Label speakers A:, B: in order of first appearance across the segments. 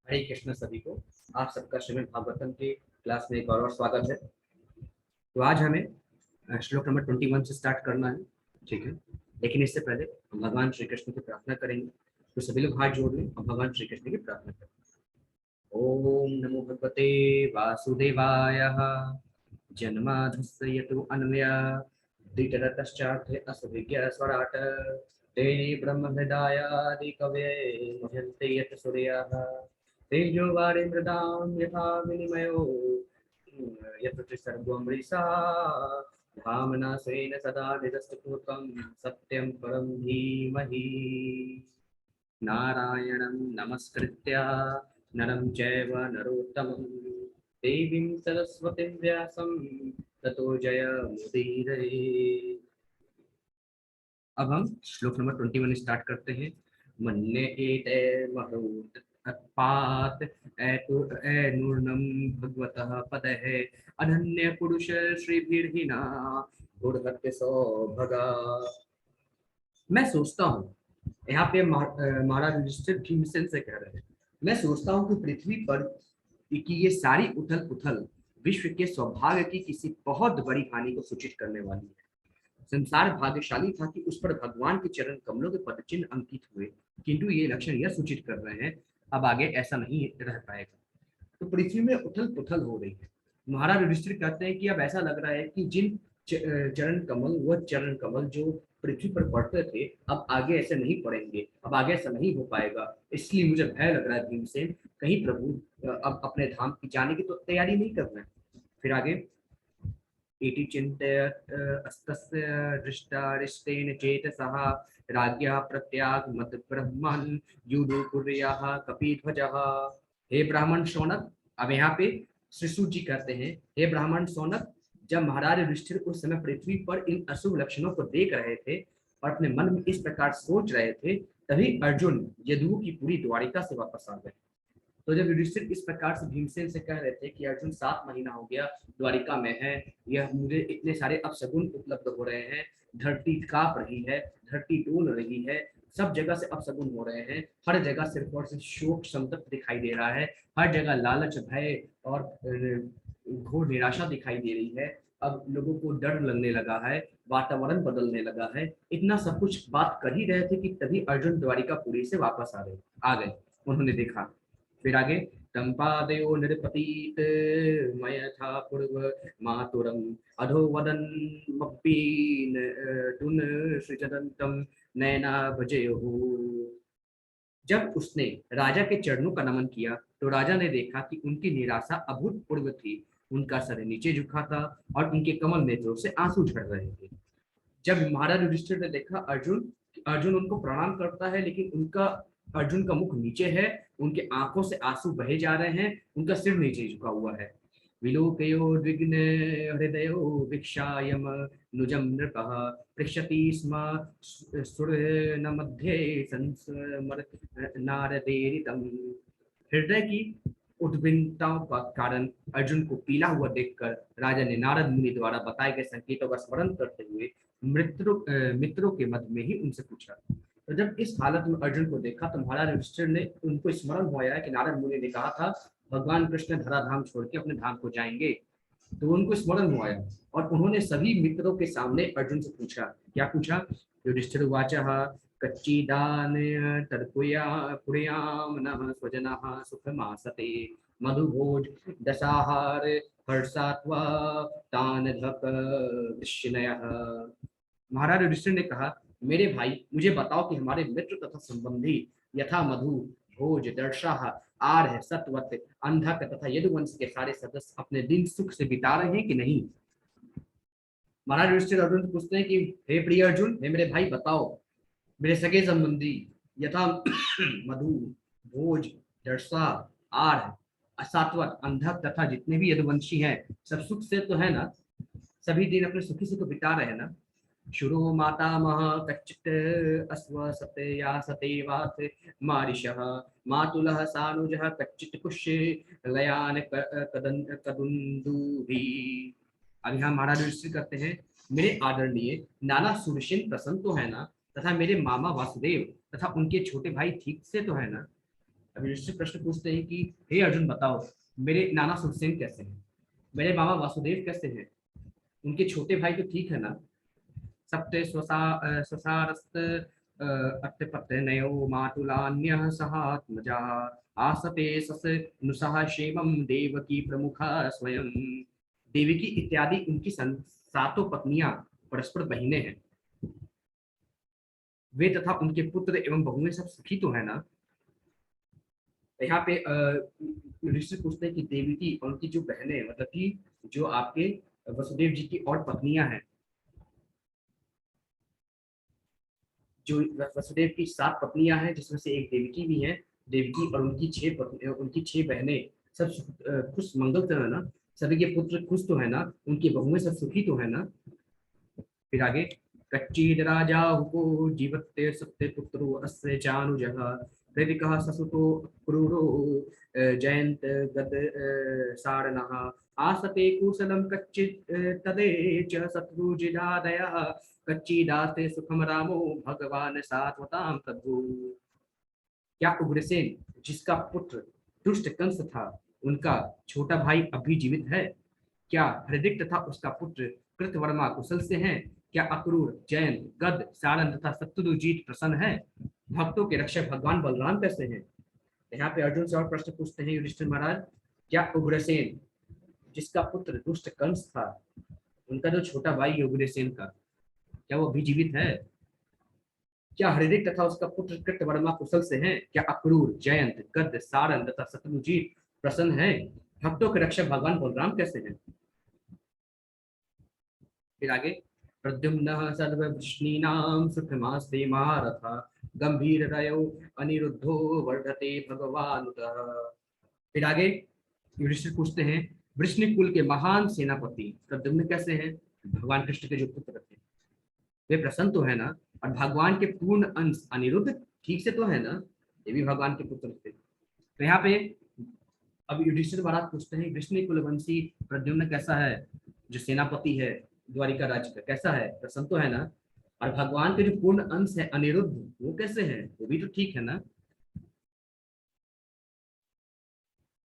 A: हरे कृष्ण सभी को। आप सबका श्रीमद् भागवतम के क्लास में एक और स्वागत है। तो आज हमें श्लोक नंबर 21 से स्टार्ट करना है, ठीक है। लेकिन इससे पहले हम भगवान श्री कृष्ण की प्रार्थना करेंगे। तो सभी लोग हाथ जोड़ लें और भगवान श्री कृष्ण की प्रार्थना करें। ओम नमो भगवते वासुदेवाय। जन्माधस्य यतो अन्वयादितरतश्चार्थे असुविज्ञ स्वराट तेने ब्रह्म हृदयादि कवये मुह्यन्ते यत् सूर्याः तेजो वारिमृदां यथा विनिमयो यत्र सर्वमृषा धाम्ना स्वेन सदा निरस्तपूर्वं सत्यं परं धीमहि। नारायणं नमस्कृत्य नरं चैव नरोत्तमं देवीं सरस्वतीं व्यासं ततो जयमुदीरये। अब हम श्लोक नंबर 21 स्टार्ट करते हैं। मन्ये एते मरुत् पात एनूर्णं भगवतः पदः अनन्य पुरुष श्रीभिर्हिना गुणवत्ते सौभगा। मैं सोचता हूँ, यहाँ पे महाराज युधिष्ठिर भीमसेन से कह रहे हैं, मैं सोचता हूँ कि पृथ्वी पर कि ये सारी उथल पुथल विश्व के सौभाग्य की किसी बहुत बड़ी हानि को सूचित करने वाली है। संसार भाग्यशाली था कि उस पर भगवान के चरण कमलों के पदचिन्ह अंकित हुए, किंतु ये लक्षण यह सूचित कर रहे हैं अब आगे ऐसा नहीं रह पाएगा। तो पृथ्वी में उथल पुथल हो रही है। महाराज युधिष्ठिर कहते हैं कि अब ऐसा लग रहा है कि जिन चरण कमल, वह चरण कमल जो पृथ्वी पर पड़ते थे, अब आगे ऐसे नहीं पड़ेंगे, अब आगे ऐसा नहीं हो पाएगा। इसलिए मुझे भय लग रहा है भीमसेन, कहीं प्रभु अब अपने धाम की जाने की तो तैयारी नहीं कर रहे हैं। फिर आगे इति चिन्तयत् अस्तस्य दृष्टारिष्टेन चेतसः राज्ञः प्रत्यागमत् ब्रह्मन् युदु कुर्याः कपिध्वजः। हे ब्राह्मण शौनक। अब यहाँ पे श्री जी कहते हैं, हे ब्राह्मण शौनक, जब महाराज युधिष्ठिर उस समय पृथ्वी पर इन अशुभ लक्षणों को देख रहे थे और अपने मन में इस प्रकार सोच रहे थे, तभी अर्जुन यदु की पूरी द्वारिका से वापस आ गए। तो जब युधिष्ठिर इस प्रकार से भीमसेन से कह रहे थे कि अर्जुन 7 महीना हो गया द्वारिका में है, यह मुझे इतने सारे अपशगुन उपलब्ध हो रहे हैं, धरती कांप रही है, धरती डोल रही है, सब जगह से अपशगुन हो रहे हैं, हर जगह सिर्फ और सिर्फ शोक संतप्त दिखाई दे रहा है, हर जगह लालच भय और घोर निराशा दिखाई दे रही है। अब लोगों को डर लगने लगा है, वातावरण बदलने लगा है। इतना सब कुछ बात कर ही रहे थे कि तभी अर्जुन द्वारिकापुरी से वापस आ गए। उन्होंने देखा। फिर आगे तंपादयो नृपतीत मय था पूर्व मातुरम अधो वदन मप्पीन तुन सृजदंतम नैना भजयो। जब उसने राजा के चरणों का नमन किया तो राजा ने देखा कि उनकी निराशा अभूतपूर्व थी। उनका सर नीचे झुका था और उनके कमल नेत्रों से आंसू झड़ रहे थे। जब महाराज युधिष्ठिर ने देखा अर्जुन अर्जुन उनको प्रणाम करता है, लेकिन उनका अर्जुन का मुख नीचे है, उनके आंखों से आंसू बहे जा रहे हैं, उनका सिर नीचे झुका हुआ है। विलोकयो द्विग्न हृदयो भिक्षायम नुजम नृपः पृच्छति स्म सुरन मध्ये संस्मर नारदेरितम। हृदय की उद्विग्नताओं का कारण अर्जुन को पीला हुआ देखकर राजा ने नारद मुनि द्वारा बताए गए संकेतों का स्मरण करते हुए मित्रों के मध्य में ही उनसे पूछा। तो जब इस हालत में अर्जुन को देखा तो महाराज युधिष्ठिर ने उनको स्मरण हुआ कि नारद मुनि ने कहा था भगवान कृष्ण धराधाम छोड़ के अपने धाम को जाएंगे। तो उनको स्मरण हुआ और उन्होंने सभी मित्रों के सामने अर्जुन से पूछा। क्या पूछा? युधिष्ठिर वाचः कच्चिदान तर्पुया पुरयाम नः स्वजनः सुखमासते मधुभोज दशाहार हर्षात्वा तान धक विष्णयः। महाराज युधिष्ठिर ने कहा, मेरे भाई मुझे बताओ कि हमारे मित्र तथा संबंधी यथा मधु भोज दर्शाह आर सतवत अंधक तथा यदुवंश के सारे सदस्य अपने दिन सुख से बिता रहे हैं कि नहीं। महाराज युधिष्ठिर अर्जुन से पूछते हैं कि हे प्रिय अर्जुन, हे मेरे भाई बताओ, मेरे सगे संबंधी यथा मधु भोज दर्शा आर असात्वत अंधक तथा जितने भी यदुवंशी हैं, सब सुख से तो है ना, सभी दिन अपने सुखी से तो बिता रहे हैं ना। शुरो मातामह कच्चित् अस्व सतया सतेवात मारिषः मातुलः सानुजः कच्चित् कुष्ये लयान कदुन्दुभि। अब यहाँ महाराज युधिष्ठिर कहते हैं, मेरे आदरणीय नाना सुरसेन प्रसन्न तो है ना, तथा मेरे मामा वासुदेव तथा उनके छोटे भाई ठीक से तो है ना। अब युधिष्ठिर प्रश्न पूछते हैं कि हे अर्जुन बताओ, मेरे नाना सुरसेन कैसे हैं, मेरे मामा वासुदेव कैसे हैं, उनके छोटे भाई तो ठीक है ना, सप्ते स्वसारस्त अत्यपत्यनयो मातुलान्यः सहात्मजा आसते सस नुसः क्षेमं देवकी प्रमुखा स्वयं। देवकी इत्यादि उनकी सातों पत्नियां परस्पर बहिनें हैं, वे तथा उनके पुत्र एवं बहुएं सब सुखी तो है ना। यहाँ पे ऋषि पूछते हैं कि देवकी और उनकी जो बहनें, मतलब कि जो आपके वसुदेव जी की और पत्नियां हैं, जो वसुदेव की 7 पत्नियां हैं जिसमें से एक देवकी भी है, देवकी और उनकी 6 बहनें सब खुश मंगल तो है ना, सभी के पुत्र खुश तो है ना, उनकी बहुएं सब सुखी तो है ना। फिर आगे, कच्चिद राजा हुको जीवते सत्य पुत्रो अस्य चानुजः कृतिकः ससुतो क्रूरो जयंत गद सारणः आसते कुशलं कच्चित् तदेच शत्रुजिदादयः कच्चिदास्ते सुखम रामो भगवान सात्वतां प्रभु। क्या उग्रसेन जिसका पुत्र दुष्ट कंस था, उनका छोटा भाई अभी जीवित है? क्या हृदिक तथा उसका पुत्र कृतवर्मा कुशल से हैं? क्या अक्रूर जयंत गद सारन तथा शत्रुजीत प्रसन्न है? भक्तों के रक्षक भगवान बलराम कैसे हैं? यहाँ पे अर्जुन से और प्रश्न पूछते हैं युधिष्ठिर महाराज, क्या उग्रसेन जिसका पुत्र दुष्ट कंस था, उनका जो छोटा भाई उग्रसेन का, क्या वो अभी जीवित है? क्या हृदिक तथा उसका पुत्र कृतवर्मा कुशल से हैं? क्या अक्रूर जयंत गद सारन तथा शत्रुजीत प्रसन्न है? भक्तों के रक्षक भगवान बलराम कैसे हैं? फिर आगे, प्रद्युम्न सर्ववृष्णीनां सुखमास्ते महारथा गंभीर रयो अनिरुद्धो वर्धते भगवानुतः। फिर आगे युधिष्ठिर पूछते हैं, वृष्णि कुल के महान सेनापति प्रद्युम्न कैसे हैं? भगवान कृष्ण के जो पुत्र थे, वे प्रसन्न तो है ना, और भगवान के पूर्ण अंश अनिरुद्ध ठीक से तो है ना, ये भी भगवान के पुत्र थे। तो यहाँ पे अब युधिष्ठिर महाराज पूछते हैं, वृष्णि कुलवंशी प्रद्युम्न कैसा है, जो सेनापति है द्वारिका राज्य का, कैसा है, प्रसन्न तो है ना, और भगवान के जो पूर्ण अंश है अनिरुद्ध, वो कैसे हैं, वो भी तो ठीक है ना।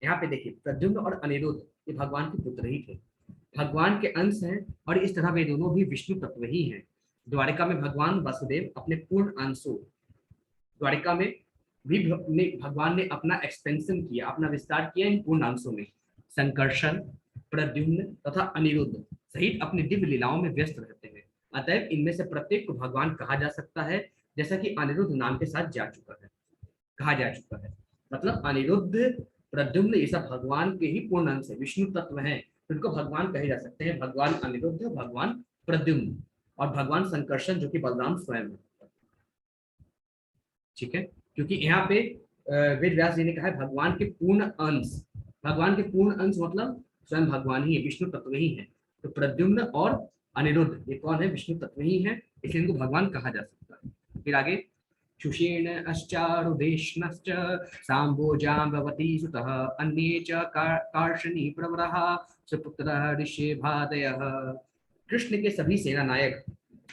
A: यहाँ पे देखिए, प्रद्युम्न और अनिरुद्ध ये भगवान के पुत्र ही थे, भगवान के अंश हैं, और इस तरह वे दोनों भी विष्णु तत्व ही हैं। द्वारिका में भगवान वासुदेव अपने पूर्ण अंशों, द्वारिका में भी भगवान ने अपना एक्सपेंशन किया, अपना विस्तार किया इन पूर्ण अंशों में। संकर्षण, प्रद्युम्न तथा अनिरुद्ध सहित अपनी दिव्य लीलाओं में व्यस्त रहते हैं, अतएव इनमें से प्रत्येक को भगवान कहा जा सकता है, जैसा कि अनिरुद्ध नाम के साथ कहा जा चुका है। मतलब अनिरुद्ध, प्रद्युम्न ये सब भगवान के ही पूर्ण अंश है, विष्णु तत्व है, तो इनको भगवान कहे जा सकते हैं, भगवान अनिरुद्ध, भगवान प्रद्युम्न और भगवान संकर्षण जो कि बलराम स्वयं है। ठीक है, क्योंकि यहाँ पे वेद व्यास जी ने कहा है भगवान के पूर्ण अंश, भगवान के पूर्ण अंश मतलब स्वयं भगवान ही है, विष्णु तत्व ही है। तो प्रद्युम्न और अनिरुद्ध ये कौन है, विष्णु तत्व ही है, इसलिए इनको भगवान कहा जा सकता है। फिर आगे, शुषेण अश्चारुदेष्णश्च सांबो जाम्बवती सुतः अन्ये च कार्षणी प्रवरः सुपुत्रः ऋषेभादयः। कृष्ण के सभी सेना नायक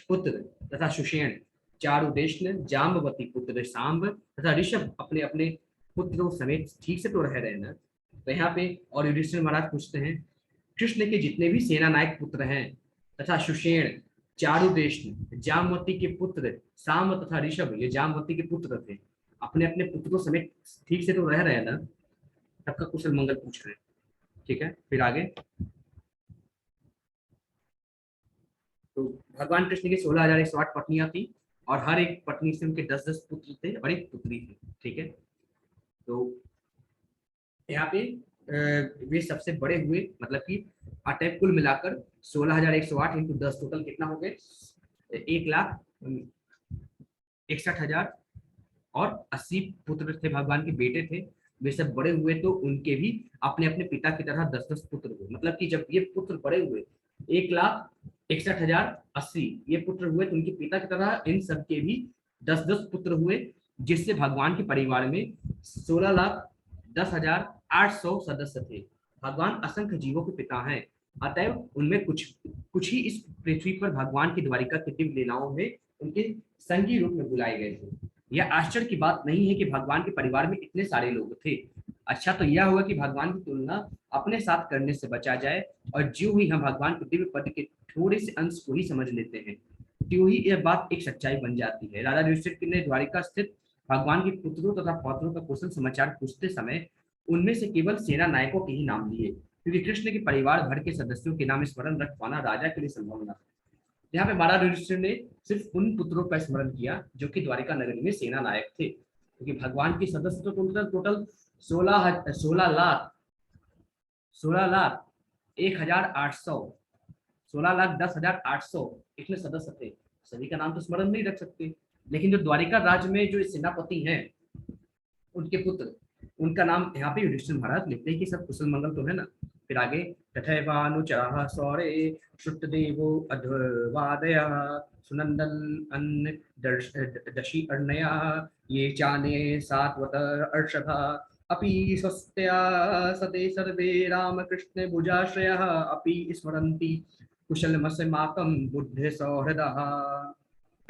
A: पुत्र तथा सुषेण, चारुदेष्ण, जाम्बवती पुत्र सांब तथा ऋषभ अपने अपने पुत्रों समेत ठीक से तो रह रहे ना। तो यहाँ पे और युधिष्ठिर महाराज पूछते हैं, कृष्ण के जितने भी सेना नायक पुत्र हैं तथा सुषेण, चारुदेष्ण, जामवती के पुत्र साम तथा ऋषभ, ये जामवती के पुत्र थे, अपने अपने पुत्रों समेत ठीक से तो रह रहे हैं ना, सबका कुशल मंगल पूछ रहे हैं। ठीक है, फिर आगे, तो भगवान कृष्ण की 16,108 पत्नियां थी, और हर एक पत्नी से उनके 10-10 पुत्र थे और एक पुत्री थी। ठीक है, तो यहाँ पे वे सबसे बड़े हुए, मतलब कि अटैक कुल मिलाकर 16,108 इंटू 10 टोटल कितना हो गए, 1,61,000 और 80 पुत्र थे, भगवान के बेटे थे। वे सब बड़े हुए तो उनके भी अपने अपने पिता की तरह 10-10 पुत्र हुए, मतलब कि जब ये पुत्र बड़े हुए 1,61,080 ये पुत्र हुए, तो उनके पिता की तरह इन सबके भी 10-10 पुत्र हुए, जिससे भगवान के परिवार में 16,10,800 सदस्य थे। भगवान असंख्य जीवों के पिता हैं, अतएव उनमें कुछ कुछ ही इस पृथ्वी पर भगवान की द्वारिका की दिव्य लीलाओं में उनके संगी रूप में बुलाए गए थे। यह आश्चर्य की बात नहीं है कि भगवान के परिवार में इतने सारे लोग थे। अच्छा तो यह हुआ कि भगवान की तुलना अपने साथ करने से बचा जाए, और ज्यों ही हम भगवान को दिव्य पद के थोड़े से अंश को ही समझ लेते हैं, त्यों ही यह बात एक सच्चाई बन जाती है। राजा युधिष्ठिर ने द्वारिका स्थित भगवान के पुत्रों तथा पौत्रों का कुशल समाचार पूछते समय उनमें से केवल सेना नायकों के ही नाम लिए, क्योंकि कृष्ण के परिवार भर के सदस्यों के नाम स्मरण रख पाना राजा के लिए संभव न। यहाँ पे महाराज युधिष्ठिर ने सिर्फ उन पुत्रों का स्मरण किया जो कि द्वारिका नगरी में सेना नायक थे, क्योंकि भगवान के सदस्य तो टोटल 16 लाख 16,10,800 इतने सदस्य थे। सभी का नाम तो स्मरण नहीं रख सकते, लेकिन जो द्वारिका राज्य में जो सेनापति हैं उनके पुत्र, उनका नाम यहाँ पे युधिष्ठिर महाराज लिखते हैं कि सब कुशल मंगल तो है ना। फिर आगे तथैवानुचरः सौरे श्रुतदेवो अध्वादया सुनंदन अन्न दशी अर्णया ये चाने सात्वत अर्षभा अपि स्वस्त्या सते सर्वे रामकृष्ण भुजाश्रयः अपि स्मरन्ति कुशलमस्माकं बुद्धि सौहृदः।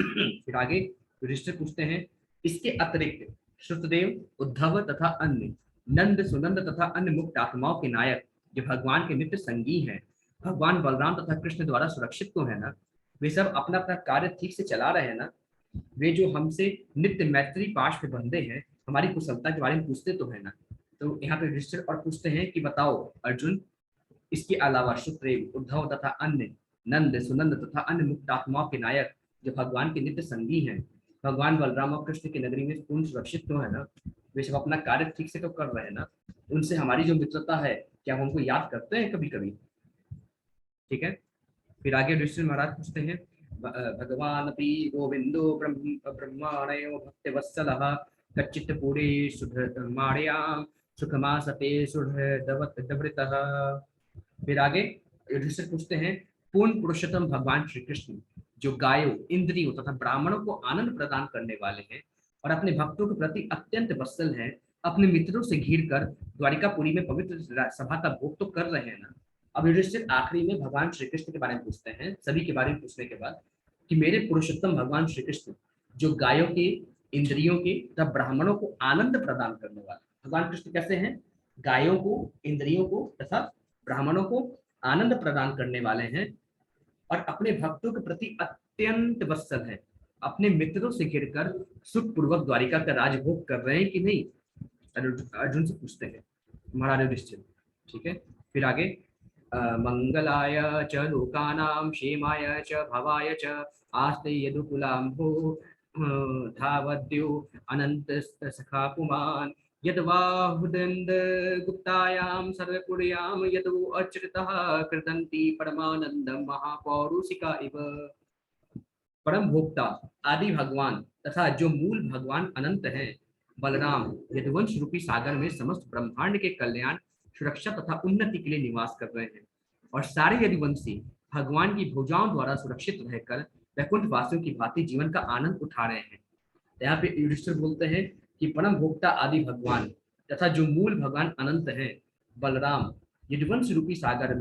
A: फिर आगे युधिष्ठिर पूछते हैं, इसके अतिरिक्त श्रुतदेव उद्धव तथा अन्य नंद सुनंद तथा अन्य मुक्त आत्माओं के नायक जो भगवान के नित्य संगी हैं, भगवान बलराम तथा कृष्ण द्वारा सुरक्षित तो है ना, वे सब अपना अपना कार्य ठीक से चला रहे हैं ना, वे जो हमसे नित्य मैत्री पाश में बंधे हैं हमारी कुशलता के बारे में पूछते तो है ना। तो यहाँ पे युधिष्ठिर और पूछते हैं कि बताओ अर्जुन, इसके अलावा शुक्रेव उद्धव तथा अन्य नंद सुनंद तथा अन्य मुक्त आत्माओं के नायक जो भगवान के नित्य संगी हैं, भगवान बलराम और कृष्ण की नगरी में पूर्ण सुरक्षित तो है ना, वे सब अपना कार्य ठीक से तो कर रहे हैं ना, उनसे हमारी जो मित्रता है क्या हम उनको याद करते हैं कभी कभी। ठीक है। फिर आगे ऋषि महाराज पूछते हैं, भगवान अपि गोविंदो ब्रह्माणयो भक्तिवत्सलः कच्चित् पूरे सुधर्माणयां सुखमासते सुहृदवृतः। फिर आगे युधिष्ठिर पूछते हैं, पूर्ण पुरुषोत्तम भगवान श्री कृष्ण जो गायों इंद्रियों तथा ब्राह्मणों को आनंद प्रदान करने वाले हैं और अपने भक्तों के प्रति अत्यंत वत्सल हैं, अपने मित्रों से घिर कर द्वारिकापुरी में पवित्र सभा का भोग तो कर रहे हैं ना। अब युधिष्ठिर आखिरी में भगवान श्री कृष्ण के बारे में पूछते हैं, सभी के बारे में पूछने के बाद, कि मेरे पुरुषोत्तम भगवान श्री कृष्ण जो गायों के इंद्रियों के तथा ब्राह्मणों को आनंद प्रदान करने वाले भगवान कृष्ण कैसे हैं, गायों को इंद्रियों को तथा ब्राह्मणों को आनंद प्रदान करने वाले हैं और अपने भक्तों के प्रति अत्यंत वत्सल है, अपने मित्रों से घिरकर सुखपूर्वक द्वारिका का राजभोग कर रहे हैं कि नहीं, अर्जुन से पूछते हैं महाराज युधिष्ठिर। ठीक है। फिर आगे मंगलाय च लोकानां क्षेमाय च भवाय च आस्ते यदुकुलाम्भो धावद्यो अनंत सखा पुमान् यद्वाहुदन्द गुप्तायां सर्वपुर्यां यदु अच्युतः कृतन्ति परमानंदं महापौरुषिका इव। परम भोक्ता आदि भगवान तथा जो मूल भगवान अनंत हैं बलराम यदुवंश रूपी सागर में समस्त ब्रह्मांड के कल्याण सुरक्षा तथा उन्नति के लिए निवास कर रहे हैं और सारे यदुवंशी भगवान की भुजाओं द्वारा सुरक्षित रहकर वैकुंठ वासियों की भांति जीवन का आनंद उठा रहे हैं। यहाँ पे युधिष्ठिर बोलते हैं कि परम भोक्ता आदि भगवान तथा जो मूल भगवान अनंत हैं बलराम यदुवंश रूपी सागर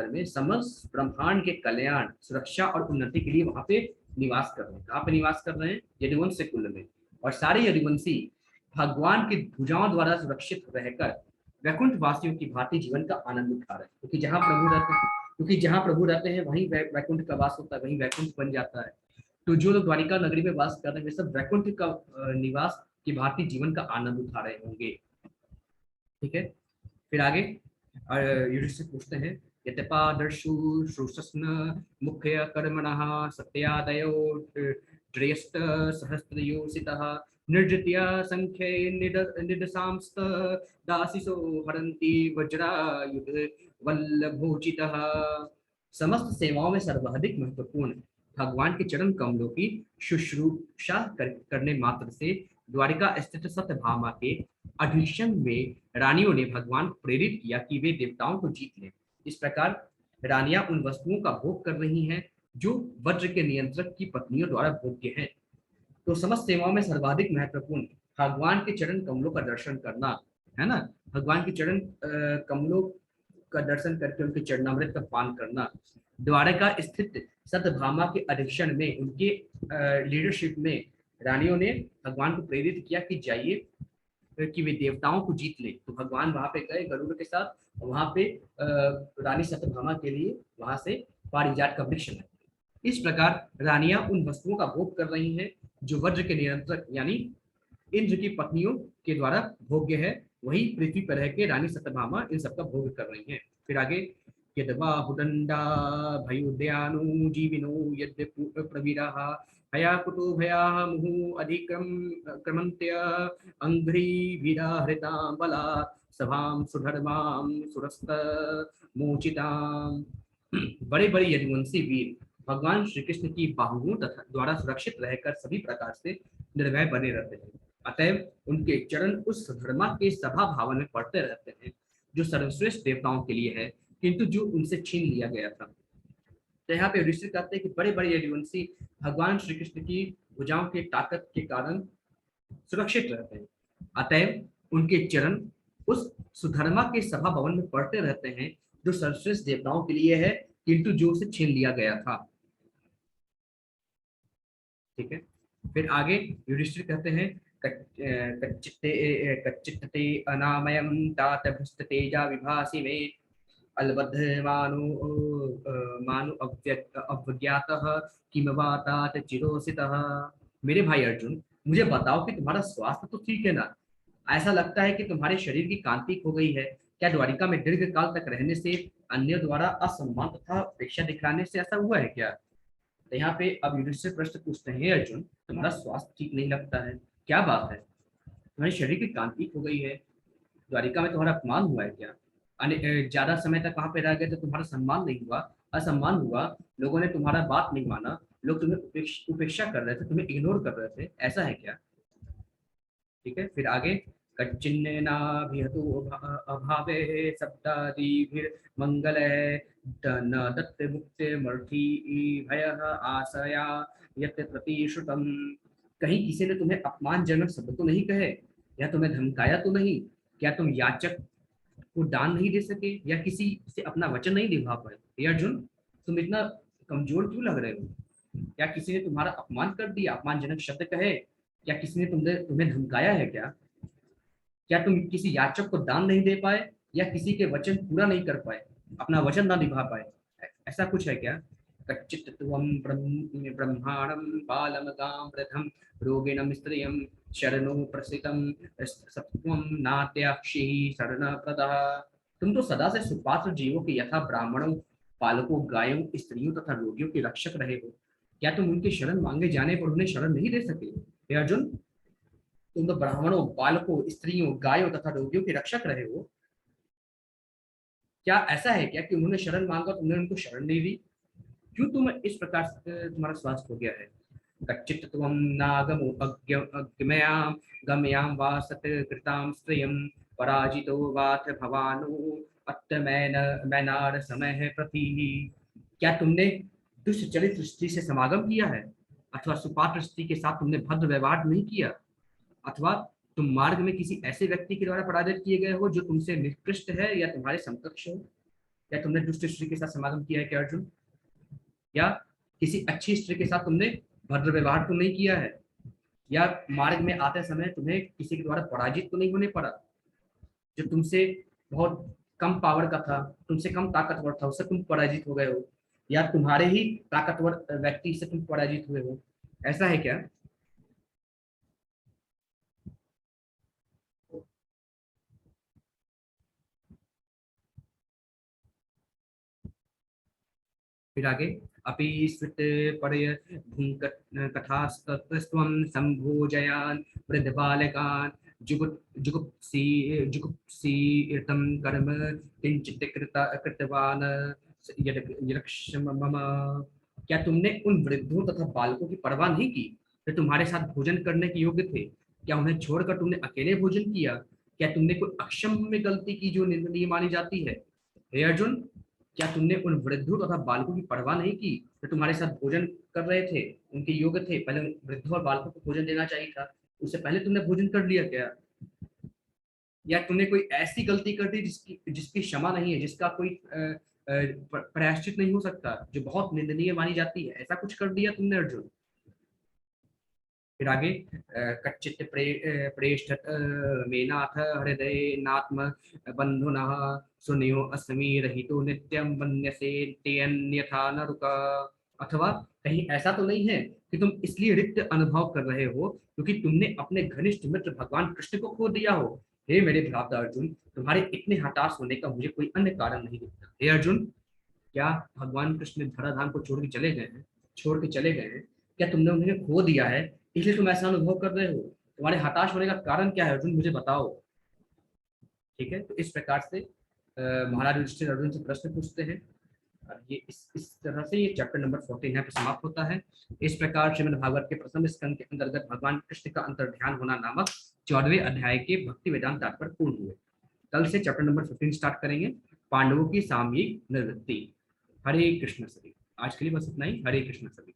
A: में समस्त ब्रह्मांड के कल्याण सुरक्षा और उन्नति के लिए वहां पे निवास कर रहे हैं। कहाँ पे निवास कर रहे हैं, यदुवंश से कुल में, और सारे यदुवंशी भगवान की भुजाओं द्वारा सुरक्षित रहकर वैकुंठ वासियों की भांति जीवन का आनंद उठा रहे हैं, क्योंकि जहाँ प्रभु रहते हैं वहीं वैकुंठ का वास होता है, वहीं वैकुंठ बन जाता है। तो जो लोग द्वारिका नगरी में वास कर रहे हैं वे सब वैकुंठ का निवास की भांति जीवन का आनंद उठा रहे होंगे। ठीक है। फिर आगे युधिष्ठिर पूछते हैं, यतपादर्शु श्रुष्ण मुख्य कर्मणः सत्यादयो त्रयस्त सहस्त्रयोषितः निर्जत्या संख्ये निदसांस्त दासिसो हरन्ति वज्रायुध वल्लभोचितः। समस्त सेवाओं में सर्वाधिक महत्वपूर्ण भगवान के चरण कमलों की शुश्रूषा करने मात्र से द्वारिका स्थित सत्यभामा के अधीक्षण में रानियों ने भगवान को प्रेरित किया कि वे देवताओं को जीत लें। इस प्रकार रानियां उन वस्तुओं का भोग कर रही हैं जो वज्र के नियंत्रक की पत्नियों द्वारा भोग्य हैं। तो समस्त सेवाओं में सर्वाधिक महत्वपूर्ण भगवान के चरण कमलों का दर्शन करना है ना, भगवान के चरण कमलों का दर्शन करके उनके चरणामृत का पान करना, द्वारका स्थित सत्यभामा के अधीक्षण में उनके लीडरशिप में रानियों ने भगवान को प्रेरित किया कि जाइए कि वे देवताओं को जीत ले। तो भगवान वहां पे गए गरुड़ के साथ, वहां पे रानी सत्यभामा के लिए वहां से पारिजात का वृक्ष लाए। इस प्रकार रानियां उन वस्तुओं का भोग कर रही हैं जो वज्र के नियंत्रक यानी इंद्र की पत्नियों के द्वारा भोग्य है। वही पृथ्वी पर रह के रानी सत्यभामा इन सबका भोग कर रही हैं। फिर आगे, यद्बाहुदंडा भयोदयानु जीविनो यद्य प्रवीराः हयाकुतो भयाः मुहुः अधिक्रम क्रमन्त्य अंघ्रिभिराहृता बला सभां सुधर्मां सुरस्त मोचिताम्। बड़े बड़े यदुवंशी वीर भगवान श्री कृष्ण की बाहुओं तथा द्वारा सुरक्षित रहकर सभी प्रकार से निर्भय बने रहते हैं। अतएव उनके चरण उस धर्मा के सभा भावन में पड़ते रहते हैं जो सर्वश्रेष्ठ देवताओं के लिए है, किंतु जो उनसे छीन लिया गया था। तो यहाँ पे ऋषि कहते हैं कि बड़े बड़े यदुवंशी भगवान श्री कृष्ण की भुजाओं की ताकत के कारण सुरक्षित रहते हैं। अतएव उनके चरण उस सुधर्मा के सभा भवन में पड़ते रहते हैं जो सर्वश्रेष्ठ देवताओं के लिए है, किंतु जो उसे छीन लिया गया था। ठीक है। फिर आगे युधिष्ठिर कहते हैं, कच्चित्ते अनामयम तात भ्रष्ट तेजा विभासी में अलबद्ध मानु अवज्ञातः किम वा तात चिरोसितः। मेरे भाई अर्जुन, मुझे बताओ कि तुम्हारा स्वास्थ्य तो ठीक है ना? ऐसा लगता है कि तुम्हारे शरीर की कांति खो गई है। क्या द्वारिका में दीर्घ काल तक रहने से, अन्य द्वारा असम्मान तथा अपेक्षा दिखलाने से ऐसा हुआ है क्या? तो यहाँ पे अब युधिष्ठिर प्रश्न पूछते हैं, अर्जुन तुम्हारा स्वास्थ्य ठीक नहीं लगता है, क्या बात है? तुम्हारे शरीर की कांति खो गई है, द्वारिका में तुम्हारा अपमान हुआ है क्या? ज्यादा समय तक वहां पे रह गए तो तुम्हारा सम्मान नहीं हुआ, असम्मान हुआ, लोगों ने तुम्हारा बात नहीं माना, लोग तुम्हें उपेक्षा कर रहे थे, तुम्हें इग्नोर कर रहे थे, ऐसा है क्या? ठीक है। फिर आगे, कच्चिन्नाभिहतो अभावे सप्तादिभिर्मंगले न दत्ते मुक्ते मर्थी भयः आशया यत् प्रतिश्रुतम्। कहीं किसी ने तुम्हें अपमानजनक शब्द तो नहीं कहे, या तुम्हें धमकाया तो नहीं? क्या तुम याचक को दान नहीं दे सके, या किसी से अपना वचन नहीं निभा पाए? हे अर्जुन, तुम इतना कमजोर क्यों लग रहे हो? क्या किसी ने तुम्हारा अपमान कर दिया, अपमानजनक शब्द कहे? क्या किसी ने तुम्हें धमकाया है क्या? क्या तुम किसी याचक को दान नहीं दे पाए, या किसी के वचन पूरा नहीं कर पाए, अपना वचन ना निभा पाए? ऐसा कुछ है क्या? कच्चित् त्वं ब्रह्माणं बालमतां वृद्धं रोगिणं स्त्रियं शरणो प्रसितं सत्वं नात्याक्षी शरणप्रदः। तुम तो सदा से सुपात्र जीवों के यथा ब्राह्मणों, पालकों, गायों, स्त्रियों तथा रोगियों के रक्षक रहे हो। क्या तुम उनके शरण मांगे जाने पर उन्हें शरण नहीं दे सके? हे अर्जुन, तुम तो ब्राह्मणों, बालकों, स्त्रियों, गायों तथा रोगियों के रक्षक रहे हो। क्या ऐसा है क्या कि उन्होंने शरण मांगा, तुमने उनको शरण नहीं दी? क्यों तुम इस प्रकार से तुम्हारा स्वास्थ्य हो गया है? कच्चित् त्वं नागमो अग्मयां गमयां वा सत्कृतां स्त्रियं पराजितो वाथ भवानो अत्तमैन मैनार समय प्रति। क्या तुमने दुष्ट चरित्र स्त्री से समागम किया है, अथवा सुपात्र स्त्री के साथ तुमने भद्र व्यवहार नहीं किया, अथवा तुम मार्ग में किसी ऐसे व्यक्ति के द्वारा पराजित किए गए हो जो तुमसे निकृष्ट है या तुम्हारे समकक्ष हो? या तुमने दुष्ट स्त्री के साथ समागम किया है क्या अर्जुन? या किसी अच्छी स्त्री के साथ तुमने भद्र व्यवहार तो नहीं किया है? या मार्ग में आते समय तुम्हें किसी के द्वारा पराजित तो नहीं होने पड़ा, जो तुमसे बहुत कम पावर का था, तुमसे कम ताकतवर था, उससे तुम पराजित हो गए हो? या तुम्हारे ही ताकतवर व्यक्ति से तुम पराजित हुए हो? ऐसा है क्या? फिर आगे, अपि स्फुट परय कथास्तस्त्वं संभोजयान वृद्ध बालकान जुगुप्सीर्तं कर्म किंचित कृतवान यदक्षम मम। क्या तुमने उन वृद्धों तथा बालकों की परवाह नहीं की जो तुम्हारे साथ भोजन करने के योग्य थे? क्या उन्हें छोड़कर तुमने अकेले भोजन किया? क्या तुमने कोई अक्षम्य गलती की जो निंदनीय मानी जाती है? हे अर्जुन, क्या तुमने उन वृद्धों तथा बालकों की परवाह नहीं की जो तुम्हारे साथ भोजन कर रहे थे, उनके योग्य थे? पहले वृद्धों और बालकों को भोजन देना चाहिए था, उससे पहले तुमने भोजन कर लिया क्या? या तुमने कोई ऐसी गलती कर दी जिसकी जिसकी क्षमा नहीं है, जिसका कोई प्रायश्चित नहीं हो सकता, जो बहुत निंदनीय मानी जाती है? ऐसा कुछ कर दिया तुमने अर्जुन? फिर आगे कच्चित प्रेष्ठ मेनाथ हृदय नात्म बंधुना सुनियो अस्मि रहितो नित्यम वन्यसे तेन्यथा न रुका। अथवा कहीं ऐसा तो नहीं है कि तुम इसलिए रिक्त अनुभव कर रहे हो क्योंकि तुमने अपने घनिष्ठ मित्र भगवान कृष्ण को खो दिया हो। हे मेरे भ्राता अर्जुन, तुम्हारे इतने हताश होने का मुझे कोई अन्य कारण नहीं दिखता। हे अर्जुन, क्या भगवान कृष्ण धराधाम को छोड़ के चले गए हैं? क्या तुमने उन्हें खो दिया है इसलिए तुम ऐसा अनुभव कर रहे हो? तुम्हारे हताश होने का कारण क्या है अर्जुन, मुझे बताओ। ठीक है, तो इस प्रकार से महाराज युधिष्ठिर अर्जुन से प्रश्न पूछते हैं। और ये इस तरह से ये चैप्टर नंबर 14 यहाँ पे समाप्त होता है। इस प्रकार श्रीमद् भागवत के प्रथम स्कंद के अंतर्गत भगवान कृष्ण का अंतर्ध्यान होना नामक 14वें अध्याय के भक्ति वेदांत तात्पर्य पूर्ण हुए। कल से चैप्टर नंबर 15 स्टार्ट करेंगे, पांडवों की सामयिक निवृत्ति। हरे कृष्ण सभी। आज के लिए बस इतना ही। हरे कृष्ण सभी।